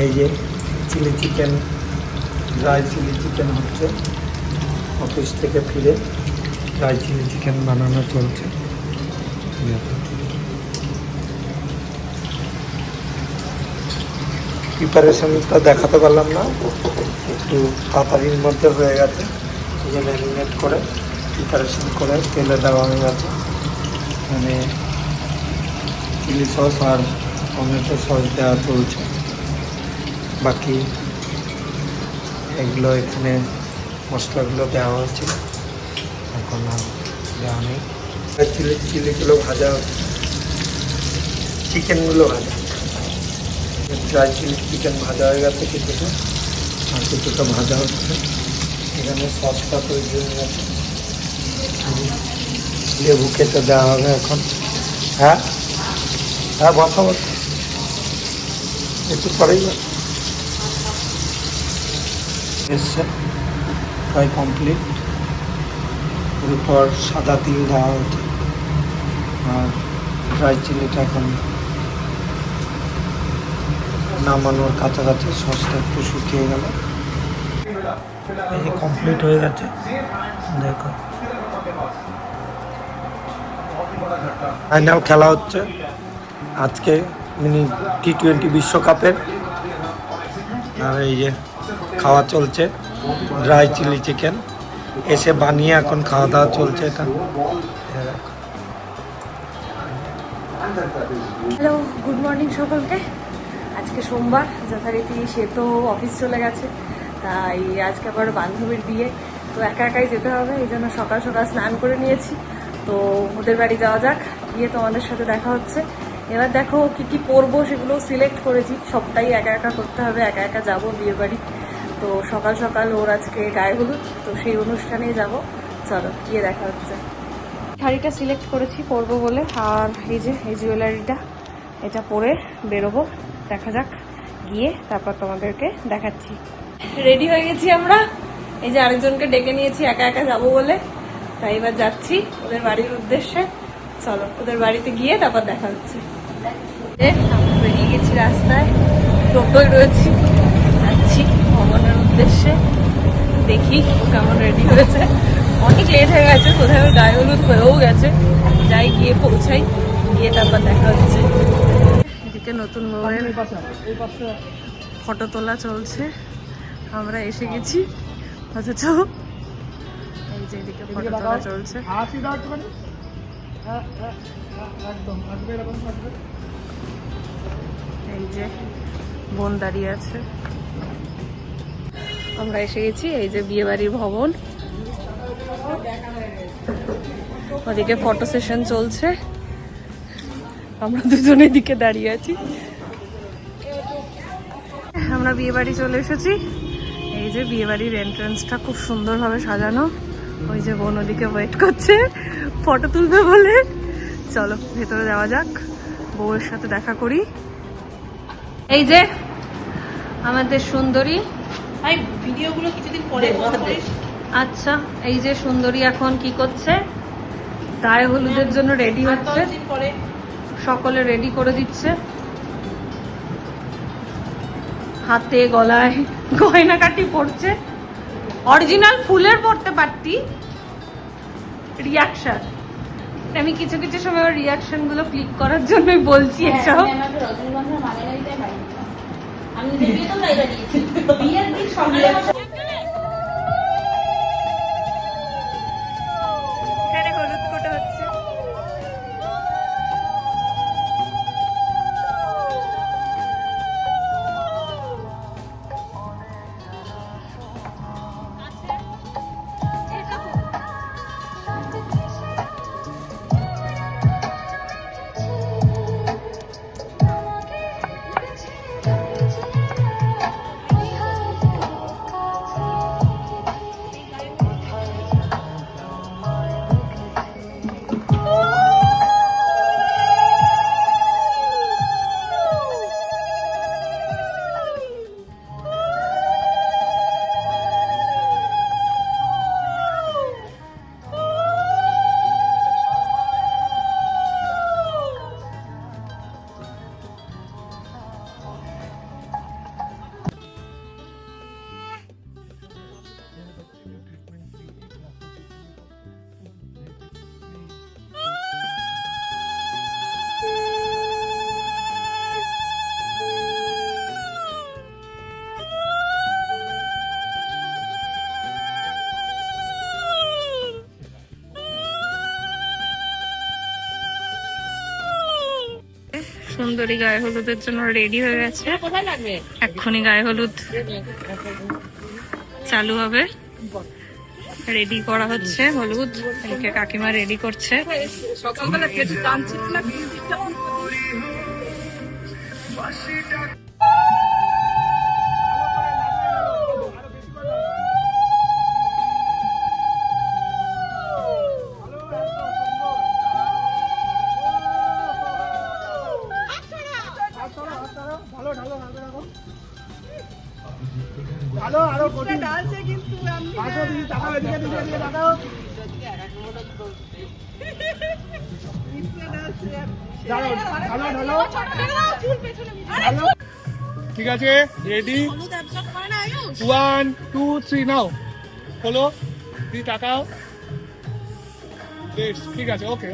এই যে chilli chicken, dry chilli chicken হচ্ছে। অফিস থেকে ফিরে ড্রাই চিলি চিকেন বানানো চলছে। প্রিপারেশনটা দেখাতে পারলাম না, একটু তাড়াতাড়ির মধ্যে হয়ে গেছে। এই যে ম্যারিনেট করে প্রিপারেশন করে তেলে দেওয়া হয়ে গেছে। এখানে চিলি সস আর টমেটো সস দেওয়া চলছে। বাকি এগুলো এখানে মশলাগুলো দেওয়া হয়েছে, এখন আর দেওয়া নেই। চিলিগুলো ভাজা হচ্ছে, চিকেনগুলো ভাজা, ড্রাই চিলি চিকেন ভাজা হয়ে গেছে কিছুটা, আর কিছুটা ভাজা হচ্ছে। এখানে সসটা তৈরি হয়ে গেছে, লেবু কেটে দেওয়া হবে এখন। হ্যাঁ হ্যাঁ, বসা বসা, একটু পরেই এসছে, প্রায় কমপ্লিট। এরপর সাদা তিল দেওয়া হচ্ছে, আর ড্রাই চিলিটা এখন নামানোর কাছাকাছি, সসটা একটু শুকিয়ে গেল। এই যে কমপ্লিট হয়ে গেছে, দেখো ফাইনাল খেলা হচ্ছে আজকে মিনি T20 বিশ্বকাপের। আর এই যে খাওয়া চলছে ড্রাই চিলি চিকেন, এসে বানিয়ে এখন খাওয়া দাওয়া চলছে। এটা হ্যালো, গুড মর্নিং সকলকে। আজকে সোমবার, যথারীতি সে তো অফিস চলে গেছে, তাই আজকে আবার বান্ধবীর বিয়ে, তো একা একাই যেতে হবে। এই জন্য সকাল সকাল স্নান করে নিয়েছি। তো ওদের বাড়ি যাওয়া যাক, গিয়ে তোমাদের সাথে দেখা হচ্ছে। এবার দেখো কি কি পরবো সেগুলো সিলেক্ট করেছি, সবটাই একা একা করতে হবে, একা একা যাবো বিয়ে বাড়ি। তো সকাল সকাল ওর আজকে গায়ে হলুদ, তো সেই অনুষ্ঠানেই যাব। চলো গিয়ে দেখা হচ্ছে। শাড়িটা সিলেক্ট করেছি পরবো বলে, আর এই যে এই জুয়েলারিটা, এটা পরে বেরোবো। দেখা যাক, গিয়ে তারপর তোমাদেরকে দেখাচ্ছি। রেডি হয়ে গেছি আমরা, এই যে আরেকজনকে ডেকে নিয়েছি একা একা যাবো বলে, তাই এবার যাচ্ছি ওদের বাড়ির উদ্দেশ্যে। চলো ওদের বাড়িতে গিয়ে তারপর দেখা হচ্ছে। আমরা বেরিয়ে গেছি রাস্তায়, টোটোয় রয়েছি, যাচ্ছি ভবনের উদ্দেশ্যে। দেখি ও কেমন রেডি হয়েছে। অনেক লেট হয়ে গেছে, কোথায় ওর গায়ে হলুদ হয়েও গেছে। যাই গিয়ে পৌঁছাই, গিয়ে তারপর দেখা হচ্ছে। এদিকে নতুন বউয়ের ফটো তোলা চলছে, আমরা এসে গেছি অথচ এই যে এদিকে ফটো তোলা চলছে। এই যে বোন দাঁড়িয়ে আছে, আমরা এসে গেছি। এই যে বিয়ে বাড়ির ভবন, ওদিকে ফটো সেশন চলছে, আমরা দুজনের দিকে দাঁড়িয়ে আছি। আমরা বিয়ে বাড়ি চলে এসেছি। এই যে বিয়ে বাড়ির এন্ট্রান্সটা খুব সুন্দরভাবে সাজানো। ওই যে বোন ওদিকে ওয়েট করছে ফটো তুলবে বলে। চলো ভেতরে যাওয়া যাক, বউয়ের সাথে দেখা করি। এই যে আমাদের সুন্দরী, ভিডিওগুলো কিছুদিন পরে আচ্ছা এই যে সুন্দরী এখন কি করছে, গায়ে হলুদের জন্য রেডি হচ্ছে, সকলে রেডি করে দিচ্ছে। হাতে গলায় গয়নাকাটি পড়ছে, অরিজিনাল ফুলের পড়তে পারতি। রিয়াকশন, আমি কিছু কিছু সময় রিয়াকশন গুলো ক্লিক করার জন্যই বলছি এসব। সুন্দরী গায়ে হলুদের জন্য রেডি হয়ে গেছে। কোথায় লাগবে? এক্ষুনি গায়ে হলুদ চালু হবে, রেডি করা হচ্ছে হলুদ। এদিকে কাকিমা রেডি করছে। সকালবেলা খেতে টানছিল না। ঠিক আছে, রেডি, 1 2 3 নাও, হলো, তুই তাকাও, বেশ, ঠিক আছে, ওকে।